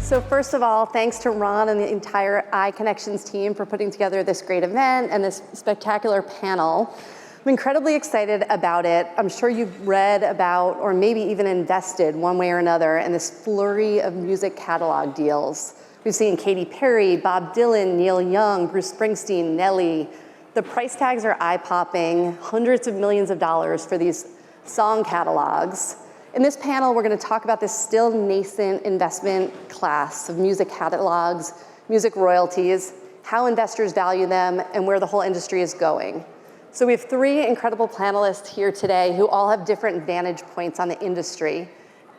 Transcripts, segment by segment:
So first of all, thanks to Ron and the entire iConnections team for putting together this great event and this spectacular panel. I'm incredibly excited about it. I'm sure you've read about, or maybe even invested one way or another, in this flurry of music catalog deals. We've seen Katy Perry, Bob Dylan, Neil Young, Bruce Springsteen, Nelly. The price tags are eye-popping, hundreds of millions of dollars for these song catalogs. In this panel, we're going to talk about this still nascent investment class of music catalogs, music royalties, how investors value them, and where the whole industry is going. So we have three incredible panelists here today who all have different vantage points on the industry.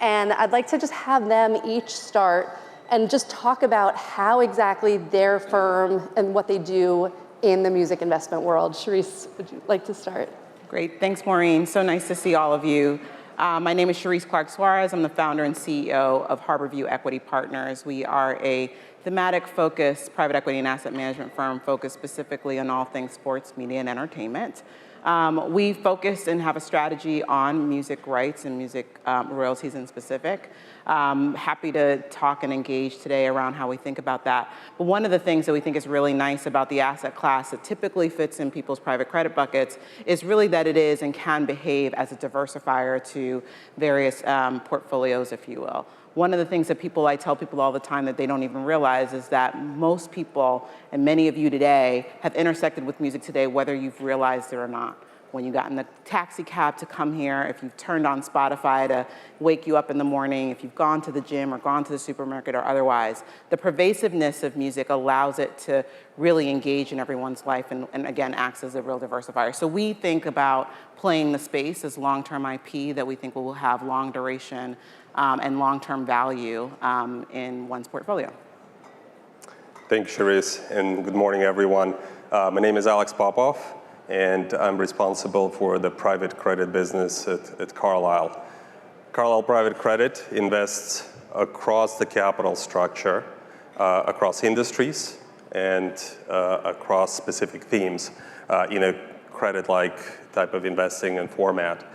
And I'd like to just have them each start and just talk about how exactly their firm and what they do in the music investment world. Sherrese, would you like to start? Great, thanks Maureen. So nice to see all of you. My name is Sherrese Clarke Soares. I'm the founder and CEO of HarbourView Equity Partners. We are a thematic-focused private equity and asset management firm focused specifically on all things sports, media, and entertainment. We focus and have a strategy on music rights and music royalties in specific. Happy to talk and engage today around how we think about that. But one of the things that we think is really nice about the asset class that typically fits in people's private credit buckets is really that it is and can behave as a diversifier to various portfolios, if you will. One of the things that I tell people all the time that they don't even realize is that most people, and many of you today, have intersected with music today, whether you've realized it or not. When you got in the taxi cab to come here, if you've turned on Spotify to wake you up in the morning, if you've gone to the gym or gone to the supermarket or otherwise, the pervasiveness of music allows it to really engage in everyone's life and again, acts as a real diversifier. So we think about playing the space as long-term IP that we think will have long duration and long-term value in one's portfolio. Thank you, Sherrese, and good morning, everyone. My name is Alex Popov, and I'm responsible for the private credit business at Carlyle. Carlyle Private Credit invests across the capital structure, across industries, and across specific themes in a credit-like type of investing and format.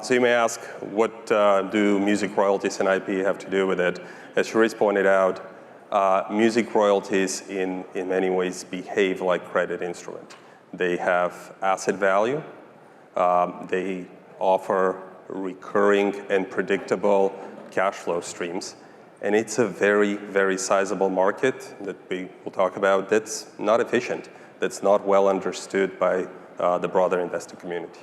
So you may ask, what do music royalties and IP have to do with it? As Sherrese pointed out, music royalties in many ways behave like credit instrument. They have asset value. They offer recurring and predictable cash flow streams. And it's a very, very sizable market that we will talk about that's not efficient, that's not well understood by the broader investor community.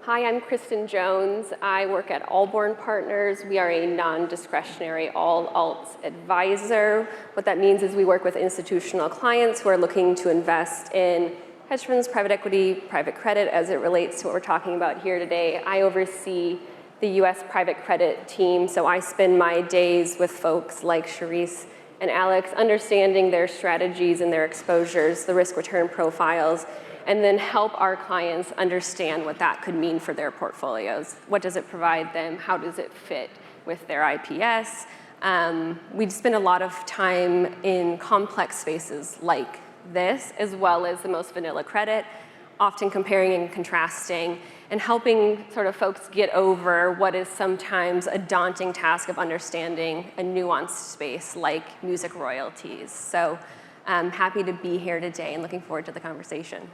Hi, I'm Kristen Jones. I work at Albourne Partners. We are a non-discretionary all-alts advisor. What that means is we work with institutional clients who are looking to invest in hedge funds, private equity, private credit as it relates to what we're talking about here today. I oversee the US private credit team, so I spend my days with folks like Sherrese and Alex, understanding their strategies and their exposures, the risk-return profiles, and then help our clients understand what that could mean for their portfolios. What does it provide them? How does it fit with their IPS? We spend a lot of time in complex spaces like this, as well as the most vanilla credit, often comparing and contrasting, and helping sort of folks get over what is sometimes a daunting task of understanding a nuanced space like music royalties. So I'm happy to be here today and looking forward to the conversation.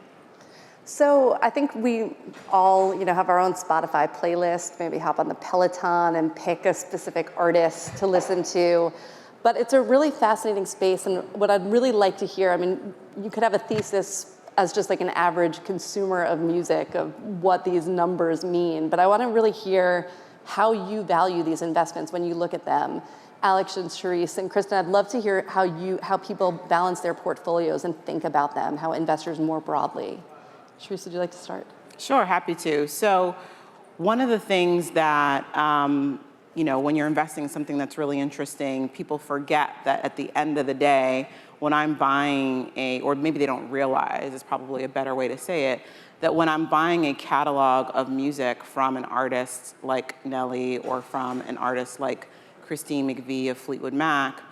So I think we all, have our own Spotify playlist, maybe hop on the Peloton and pick a specific artist to listen to. But it's a really fascinating space, and what I'd really like to hear, you could have a thesis as just like an average consumer of music of what these numbers mean, but I want to really hear how you value these investments when you look at them. Alex and Sherrese and Kristen, I'd love to hear how people balance their portfolios and think about them, how investors more broadly. Sherrese, would you like to start? Sure, happy to. So one of the things that, when you're investing in something that's really interesting, people forget that at the end of the day, when I'm buying or maybe they don't realize, is probably a better way to say it, that when I'm buying a catalog of music from an artist like Nelly or from an artist like Christine McVie of Fleetwood Mac,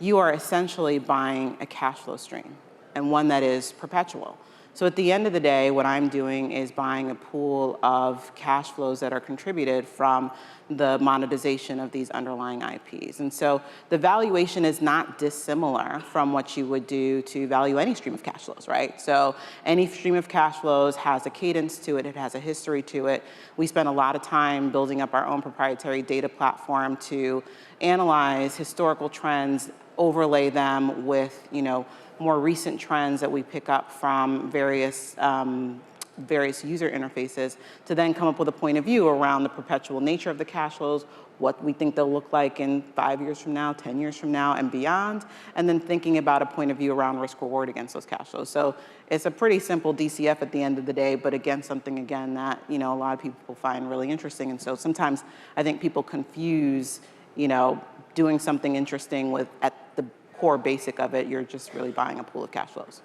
you are essentially buying a cash flow stream, and one that is perpetual. So at the end of the day, what I'm doing is buying a pool of cash flows that are contributed from the monetization of these underlying IPs. And so the valuation is not dissimilar from what you would do to value any stream of cash flows, right? So any stream of cash flows has a cadence to it, it has a history to it. We spend a lot of time building up our own proprietary data platform to analyze historical trends, overlay them with, more recent trends that we pick up from various user interfaces to then come up with a point of view around the perpetual nature of the cash flows, what we think they'll look like in 5 years from now, 10 years from now, and beyond, and then thinking about a point of view around risk reward against those cash flows. So it's a pretty simple DCF at the end of the day, but again, something that, a lot of people find really interesting. And so sometimes I think people confuse, doing something interesting with, at the core basic of it, you're just really buying a pool of cash flows.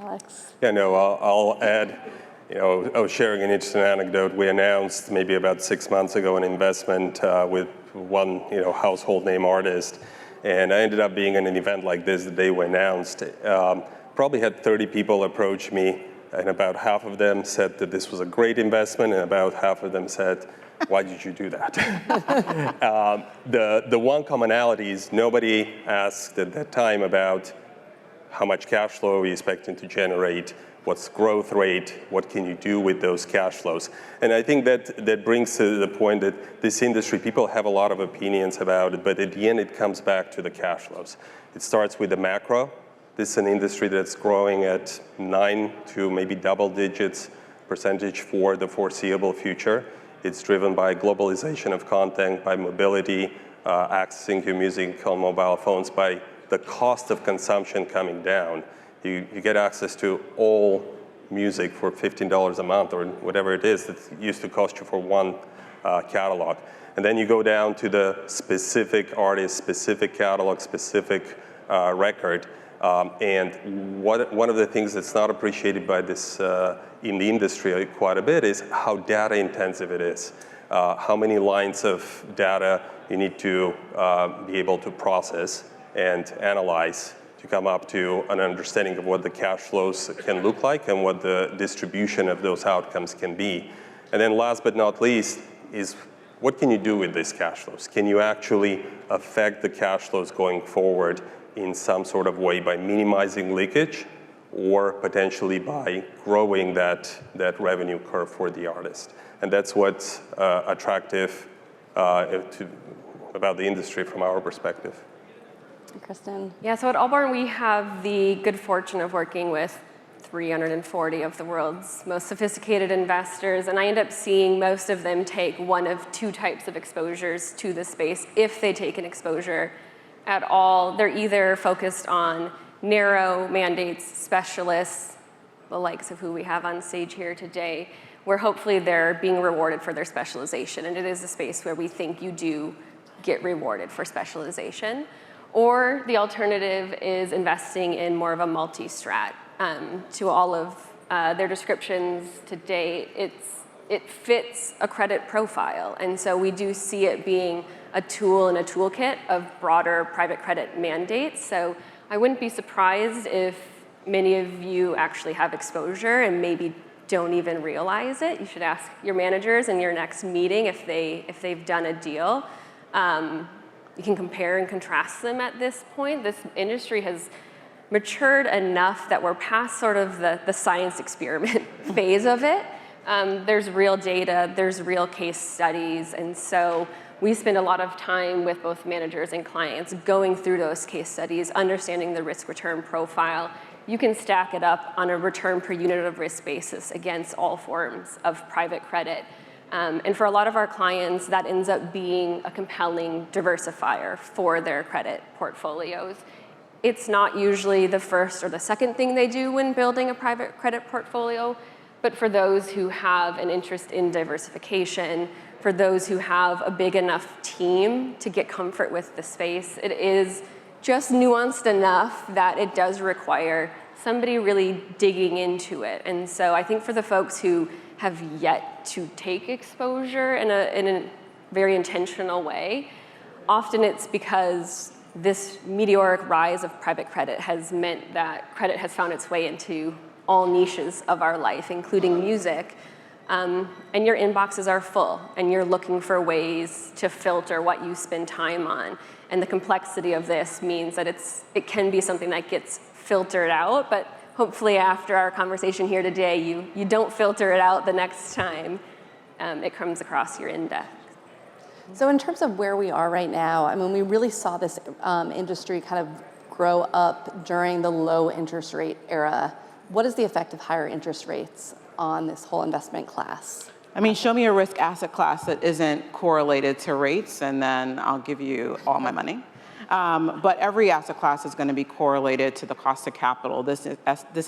Alex? Yeah, no, I'll add, I was sharing an interesting anecdote. We announced maybe about 6 months ago an investment with one, household name artist, and I ended up being in an event like this the day we announced. Probably had 30 people approach me, and about half of them said that this was a great investment, and about half of them said, why did you do that? The one commonality is nobody asked at that time about how much cash flow are you expecting to generate, what's growth rate, what can you do with those cash flows. And I think that brings to the point that this industry, people have a lot of opinions about it, but at the end it comes back to the cash flows. It starts with the macro. This is an industry that's growing at 9 to maybe double digits % for the foreseeable future. It's driven by globalization of content, by mobility, accessing to music on mobile phones, by the cost of consumption coming down. You get access to all music for $15 a month or whatever it is that used to cost you for one catalog. And then you go down to the specific artist, specific catalog, specific record. And one of the things that's not appreciated by this in the industry quite a bit is how data intensive it is. How many lines of data you need to be able to process and analyze to come up to an understanding of what the cash flows can look like and what the distribution of those outcomes can be. And then last but not least is what can you do with these cash flows? Can you actually affect the cash flows going forward in some sort of way by minimizing leakage or potentially by growing that revenue curve for the artist? And that's what's attractive about the industry from our perspective. Kristen? Yeah, so at Albourne, we have the good fortune of working with 340 of the world's most sophisticated investors, and I end up seeing most of them take one of two types of exposures to the space, if they take an exposure at all. They're either focused on narrow mandates, specialists, the likes of who we have on stage here today, where hopefully they're being rewarded for their specialization, and it is a space where we think you do get rewarded for specialization. Or the alternative is investing in more of a multi-strat. To all of their descriptions today, it fits a credit profile. And so we do see it being a tool in a toolkit of broader private credit mandates. So I wouldn't be surprised if many of you actually have exposure and maybe don't even realize it. You should ask your managers in your next meeting if they've done a deal. You can compare and contrast them at this point. This industry has matured enough that we're past sort of the science experiment phase of it. There's real data, there's real case studies, and so we spend a lot of time with both managers and clients going through those case studies, understanding the risk-return profile. You can stack it up on a return per unit of risk basis against all forms of private credit. And for a lot of our clients, that ends up being a compelling diversifier for their credit portfolios. It's not usually the first or the second thing they do when building a private credit portfolio, but for those who have an interest in diversification, for those who have a big enough team to get comfort with the space, it is just nuanced enough that it does require somebody really digging into it. And so I think for the folks who have yet to take exposure in a very intentional way, often it's because this meteoric rise of private credit has meant that credit has found its way into all niches of our life, including music. And your inboxes are full, and you're looking for ways to filter what you spend time on. And the complexity of this means that it can be something that gets filtered out, but hopefully after our conversation here today, you don't filter it out the next time it comes across your index. So in terms of where we are right now, I mean, we really saw this industry kind of grow up during the low interest rate era. What is the effect of higher interest rates on this whole investment class? I mean, show me a risk asset class that isn't correlated to rates, and then I'll give you all my money. But every asset class is going to be correlated to the cost of capital. This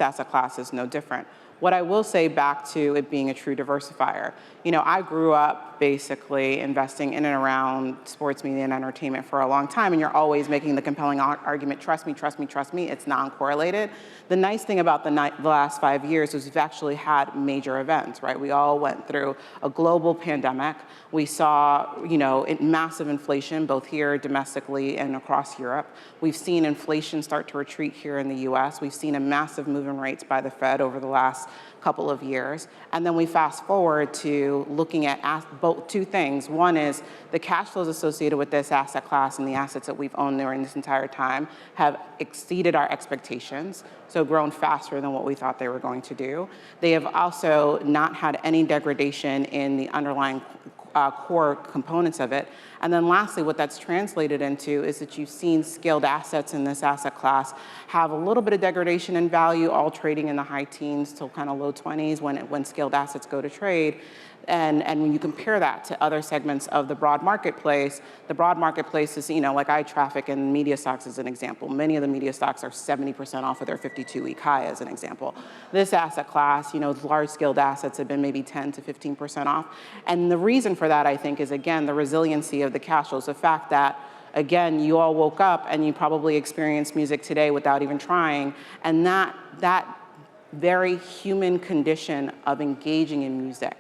asset class is no different. What I will say back to it being a true diversifier, I grew up basically investing in and around sports media and entertainment for a long time, and you're always making the compelling argument, trust me, trust me, trust me, it's non-correlated. The nice thing about the last 5 years is we've actually had major events, right? We all went through a global pandemic. We saw, massive inflation, both here domestically and across Europe. We've seen inflation start to retreat here in the US. We've seen a massive move in rates by the Fed over the last couple of years. And then we fast forward to looking at both two things. One is the cash flows associated with this asset class and the assets that we've owned during this entire time have exceeded our expectations, so grown faster than what we thought they were going to do. They have also not had any degradation in the underlying core components of it. And then lastly, what that's translated into is that you've seen skilled assets in this asset class have a little bit of degradation in value, all trading in the high teens till kind of low 20s when skilled assets go to trade. And when you compare that to other segments of the broad marketplace is, like I traffic in media stocks as an example. Many of the media stocks are 70% off of their 52-week high as an example. This asset class, large skilled assets have been maybe 10 to 15% off. And the reason for that, I think, is again, the resiliency of the cash flows. The fact that, again, you all woke up and you probably experienced music today without even trying. And that very human condition of engaging in music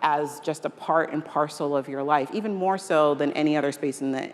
as just a part and parcel of your life, even more so than any other space in the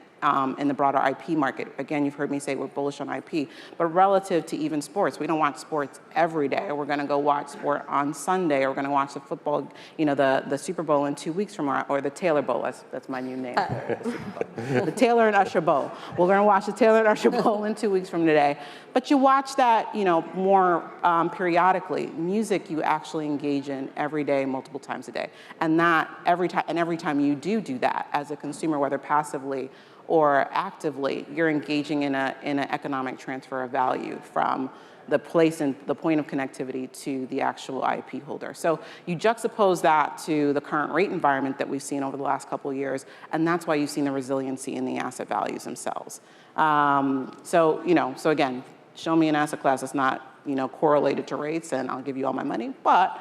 broader IP market. Again, you've heard me say we're bullish on IP, but relative to even sports, we don't watch sports every day. We're going to go watch sport on Sunday, or we're going to watch the football, the Super Bowl in 2 weeks from now, or the Taylor Bowl. That's my new name. The Taylor and Usher Bowl. We're going to watch the Taylor and Usher Bowl in 2 weeks from today. But you watch that, more periodically. Music you actually engage in every day, multiple times a day, and that every time you do that as a consumer, whether passively or actively, you're engaging in an economic transfer of value from the place and the point of connectivity to the actual IP holder. So you juxtapose that to the current rate environment that we've seen over the last couple of years, and that's why you've seen the resiliency in the asset values themselves. So again, show me an asset class that's not, correlated to rates, and I'll give you all my money. But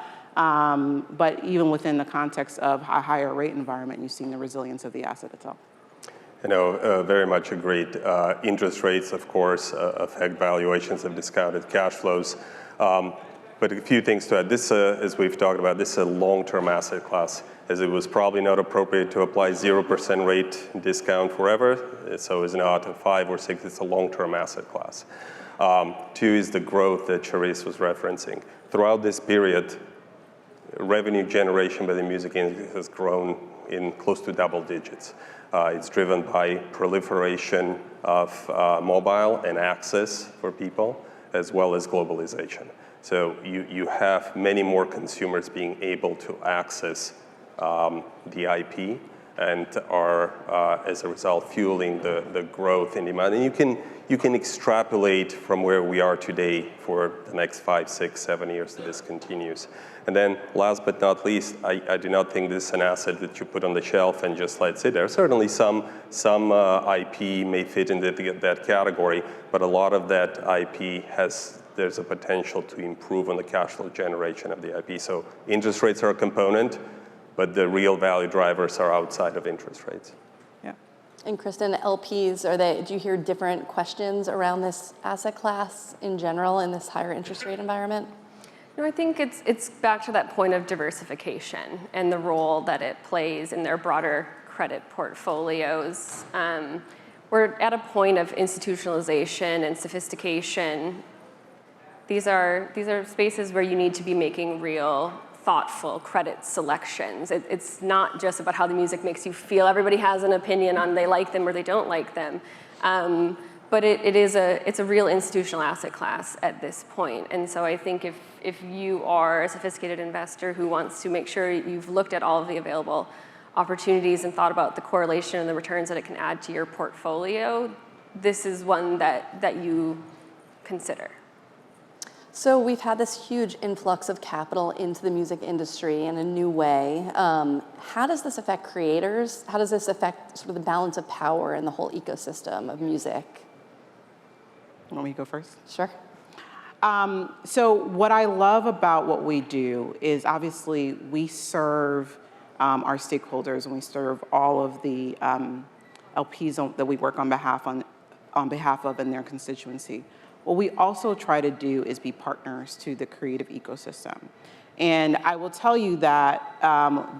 even within the context of a higher rate environment, you've seen the resilience of the asset itself. Very much agreed. Interest rates, of course, affect valuations of discounted cash flows. But a few things to add. This, as we've talked about, this is a long-term asset class, as it was probably not appropriate to apply 0% rate discount forever. So it's not a 5 or 6, it's a long-term asset class. Two is the growth that Sherrese was referencing. Throughout this period, revenue generation by the music industry has grown in close to double digits. It's driven by proliferation of mobile and access for people, as well as globalization. So you have many more consumers being able to access the IP and are, as a result, fueling the growth in demand. And you can extrapolate from where we are today for the next 5, 6, 7 years that this continues. And then last but not least, I do not think this is an asset that you put on the shelf and just let it sit there. Certainly some IP may fit into that category, but a lot of that IP there's a potential to improve on the cash flow generation of the IP. So interest rates are a component, but the real value drivers are outside of interest rates. Yeah. And Kristen, LPs, do you hear different questions around this asset class in general in this higher interest rate environment? No, I think it's back to that point of diversification and the role that it plays in their broader credit portfolios. We're at a point of institutionalization and sophistication. These are spaces where you need to be making real, thoughtful credit selections. It's not just about how the music makes you feel. Everybody has an opinion on they like them or they don't like them. But it's a real institutional asset class at this point. And so I think if you are a sophisticated investor who wants to make sure you've looked at all of the available opportunities and thought about the correlation and the returns that it can add to your portfolio, this is one that you consider. So we've had this huge influx of capital into the music industry in a new way. How does this affect creators? How does this affect sort of the balance of power in the whole ecosystem of music? Want me to go first? Sure. So what I love about what we do is obviously we serve our stakeholders and we serve all of the LPs that we work on behalf of and their constituency. What we also try to do is be partners to the creative ecosystem. And I will tell you that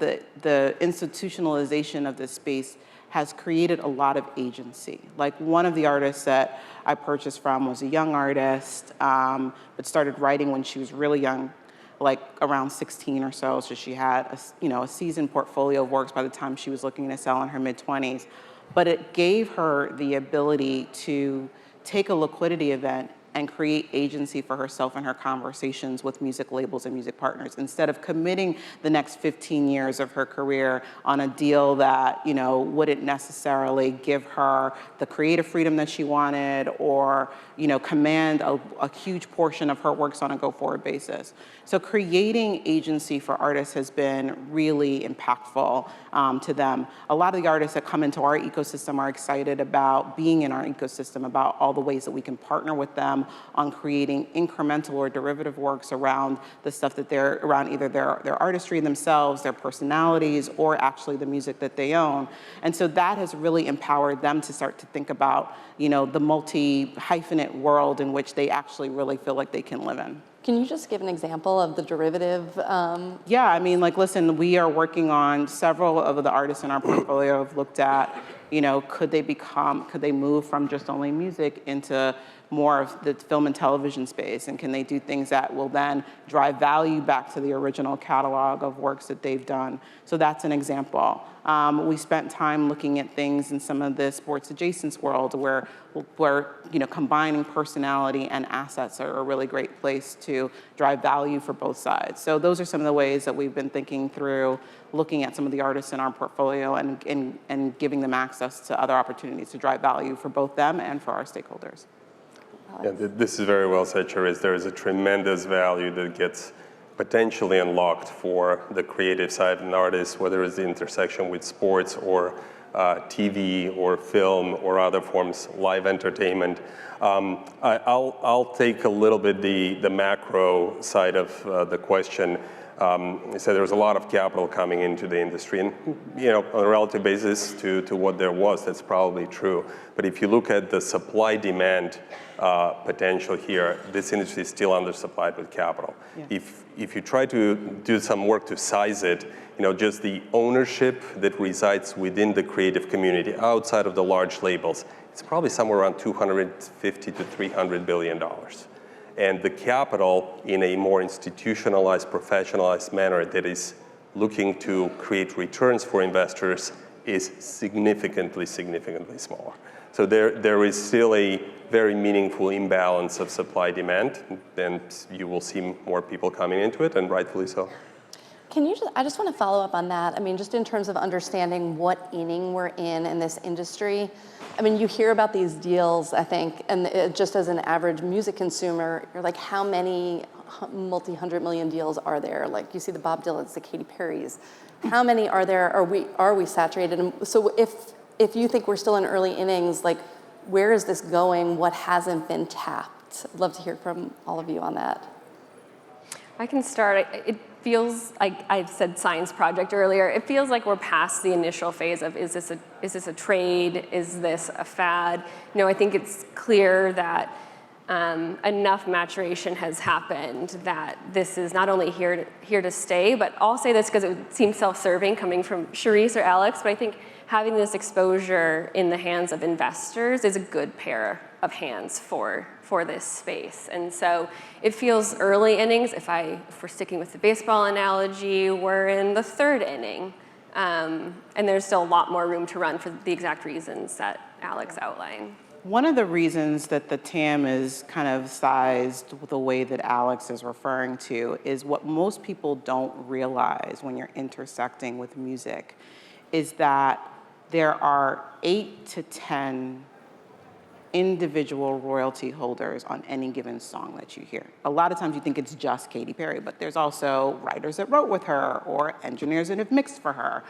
the institutionalization of this space has created a lot of agency. Like one of the artists that I purchased from was a young artist, but started writing when she was really young, like around 16 or so. So she had a seasoned portfolio of works by the time she was looking to sell in her mid-20s. But it gave her the ability to take a liquidity event and create agency for herself in her conversations with music labels and music partners, instead of committing the next 15 years of her career on a deal that wouldn't necessarily give her the creative freedom that she wanted or command a huge portion of her works on a go-forward basis. So creating agency for artists has been really impactful to them. A lot of the artists that come into our ecosystem are excited about being in our ecosystem, about all the ways that we can partner with them on creating incremental or derivative works around the stuff that they're around, either their artistry themselves, their personalities, or actually the music that they own. And so that has really empowered them to start to think about, the multi-hyphenate world in which they actually really feel like they can live in. Can you just give an example of the derivative? Yeah, listen, we are working on several of the artists in our portfolio have looked at, could they move from just only music into more of the film and television space, and can they do things that will then drive value back to the original catalog of works that they've done? So that's an example. We spent time looking at things in some of the sports adjacent world where combining personality and assets are a really great place to drive value for both sides. So those are some of the ways that we've been thinking through, looking at some of the artists in our portfolio and giving them access to other opportunities to drive value for both them and for our stakeholders. Yeah, this is very well said, Sherrese. There is a tremendous value that gets potentially unlocked for the creative side of an artist, whether it's the intersection with sports or TV or film or other forms, live entertainment. I'll take a little bit the macro side of the question. So there was a lot of capital coming into the industry, and on a relative basis to what there was, that's probably true. But if you look at the supply-demand potential here, this industry is still undersupplied with capital. Yeah. If you try to do some work to size it, just the ownership that resides within the creative community outside of the large labels, it's probably somewhere around $250 to $300 billion. And the capital in a more institutionalized, professionalized manner that is looking to create returns for investors is significantly smaller. So there is still a very meaningful imbalance of supply-demand, and you will see more people coming into it, and rightfully so. I just want to follow up on that. Just in terms of understanding what inning we're in this industry. You hear about these deals, I think, and just as an average music consumer, you're like, how many multi-hundred million deals are there? Like, you see the Bob Dylans, the Katy Perrys. How many are there? Are we saturated? And so if you think we're still in early innings, like, where is this going? What hasn't been tapped? I'd love to hear from all of you on that. I can start. It feels like I said science project earlier. It feels like we're past the initial phase of is this a trade? Is this a fad? I think it's clear that enough maturation has happened that this is not only here to stay, but I'll say this because it seems self-serving coming from Sherrese or Alex, but I think having this exposure in the hands of investors is a good pair of hands for this space. And so it feels early innings. If we're sticking with the baseball analogy, we're in the third inning. And there's still a lot more room to run for the exact reasons that Alex outlined. One of the reasons that the TAM is kind of sized the way that Alex is referring to is what most people don't realize when you're intersecting with music is that there are 8 to 10 individual royalty holders on any given song that you hear. A lot of times you think it's just Katy Perry, but there's also writers that wrote with her or engineers that have mixed for her.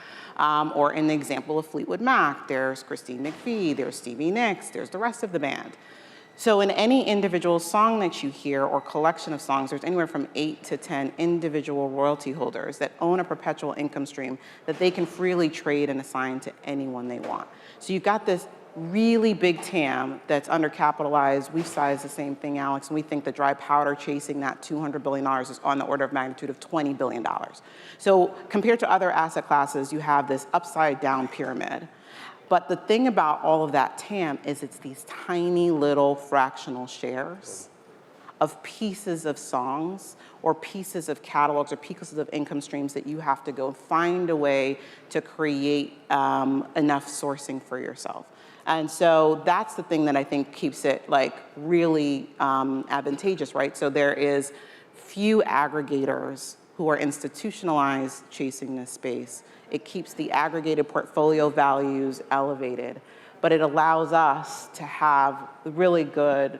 Or in the example of Fleetwood Mac, there's Christine McVie, there's Stevie Nicks, there's the rest of the band. So in any individual song that you hear or collection of songs, there's anywhere from 8 to 10 individual royalty holders that own a perpetual income stream that they can freely trade and assign to anyone they want. So you've got this really big TAM that's undercapitalized. We've sized the same thing, Alex, and we think the dry powder chasing that $200 billion is on the order of magnitude of $20 billion. So compared to other asset classes, you have this upside down pyramid. But the thing about all of that TAM is it's these tiny little fractional shares of pieces of songs or pieces of catalogs or pieces of income streams that you have to go find a way to create enough sourcing for yourself. And so that's the thing that I think keeps it like really advantageous, right? So there is few aggregators who are institutionalized chasing this space. It keeps the aggregated portfolio values elevated, but it allows us to have really good,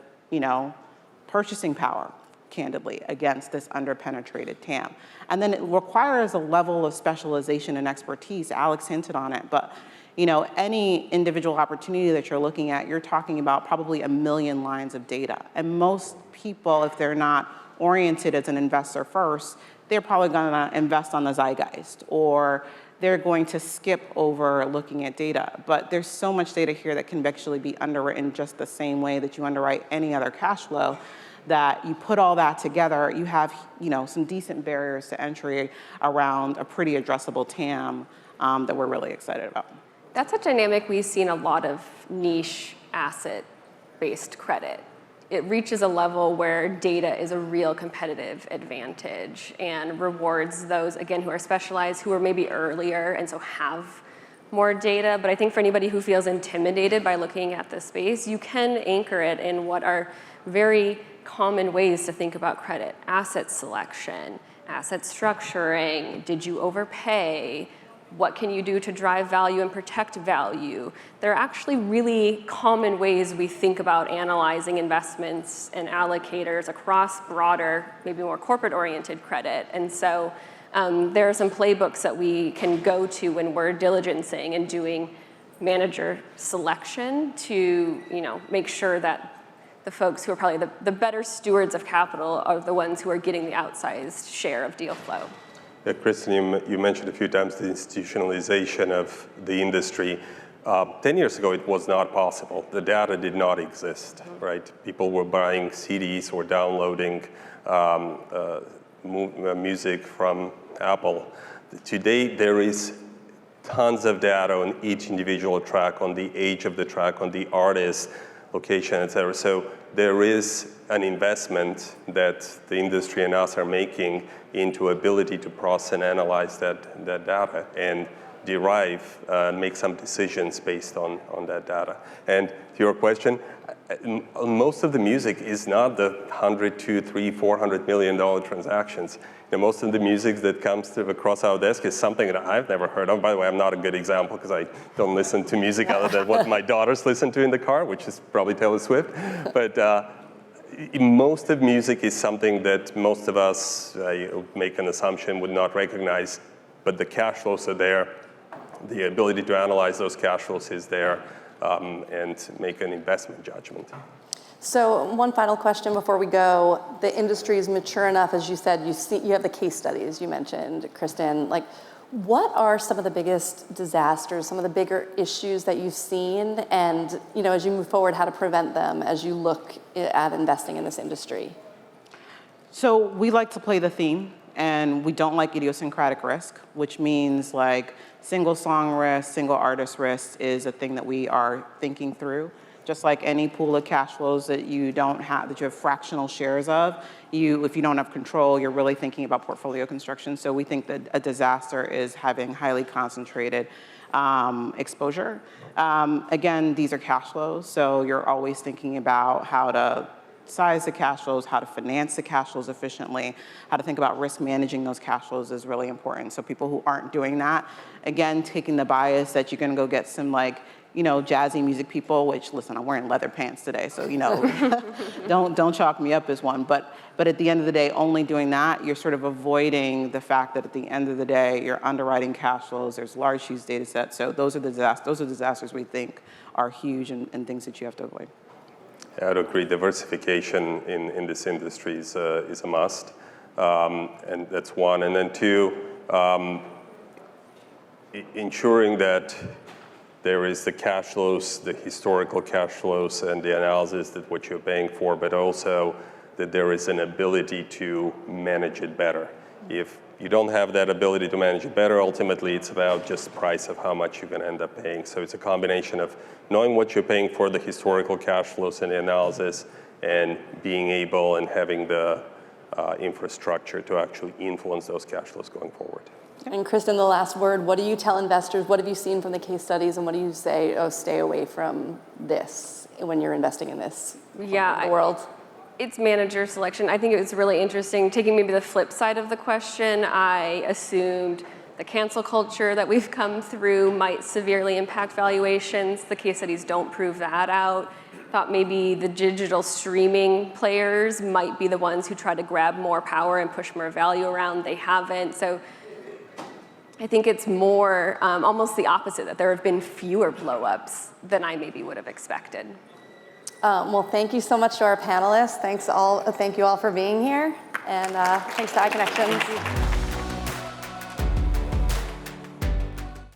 purchasing power, candidly, against this underpenetrated TAM. And then it requires a level of specialization and expertise. Alex hinted on it, but any individual opportunity that you're looking at, you're talking about probably 1 million lines of data. And most people, if they're not oriented as an investor first, they're probably gonna invest on the zeitgeist, or they're going to skip over looking at data. But there's so much data here that can actually be underwritten just the same way that you underwrite any other cash flow, that you put all that together, you have some decent barriers to entry around a pretty addressable TAM that we're really excited about. That's a dynamic we've seen a lot of niche asset-based credit. It reaches a level where data is a real competitive advantage and rewards those, again, who are specialized, who are maybe earlier and so have more data. But I think for anybody who feels intimidated by looking at this space, you can anchor it in what are very common ways to think about credit: asset selection, asset structuring, did you overpay? What can you do to drive value and protect value? There are actually really common ways we think about analyzing investments and allocators across broader, maybe more corporate-oriented credit. And so there are some playbooks that we can go to when we're diligencing and doing manager selection to make sure that the folks who are probably the better stewards of capital are the ones who are getting the outsized share of deal flow. Yeah, Kristen, you mentioned a few times the institutionalization of the industry. 10 years ago, it was not possible. The data did not exist, right? People were buying CDs or downloading music from Apple. Today, there is tons of data on each individual track, on the age of the track, on the artist, location, et cetera. So there is an investment that the industry and us are making into ability to process and analyze that data and derive, make some decisions based on that data. And to your question, most of the music is not the $100, $200, $300, $400 million transactions. Most of the music that comes across our desk is something that I've never heard of. By the way, I'm not a good example because I don't listen to music other than what my daughters listen to in the car, which is probably Taylor Swift. But most of music is something that most of us, make an assumption, would not recognize, but the cash flows are there. The ability to analyze those cash flows is there, and make an investment judgment. So one final question before we go. The industry is mature enough, as you said, you have the case studies you mentioned, Kristen. Like, what are some of the biggest disasters, some of the bigger issues that you've seen, and as you move forward, how to prevent them as you look at investing in this industry? So we like to play the theme, and we don't like idiosyncratic risk, which means like single song risk, single artist risk is a thing that we are thinking through. Just like any pool of cash flows that you don't have, that you have fractional shares of, if you don't have control, you're really thinking about portfolio construction. So we think that a disaster is having highly concentrated exposure. Again, these are cash flows, so you're always thinking about how to size the cash flows, how to finance the cash flows efficiently, how to think about risk managing those cash flows is really important. So people who aren't doing that, again, taking the bias that you're gonna go get some jazzy music people, which, listen, I'm wearing leather pants today, so, don't chalk me up as one. But at the end of the day, only doing that, you're sort of avoiding the fact that at the end of the day, you're underwriting cash flows, there's large, huge data sets. So those are disasters we think are huge and things that you have to avoid. I would agree. Diversification in this industry is a must, and that's one. And then two, ensuring that there is the cash flows, the historical cash flows, and the analysis that what you're paying for, but also that there is an ability to manage it better. If you don't have that ability to manage it better, ultimately it's about just the price of how much you're going to end up paying. So it's a combination of knowing what you're paying for, the historical cash flows and the analysis, and being able and having the infrastructure to actually influence those cash flows going forward. And Kristen, the last word, what do you tell investors? What have you seen from the case studies, and what do you say, stay away from this when you're investing in this world? It's manager selection. I think it was really interesting. Taking maybe the flip side of the question, I assumed the cancel culture that we've come through might severely impact valuations. The case studies don't prove that out. Thought maybe the digital streaming players might be the ones who try to grab more power and push more value around. They haven't. So I think it's more almost the opposite, that there have been fewer blow-ups than I maybe would have expected. Well, thank you so much to our panelists. Thank you all for being here, and thanks to iConnections.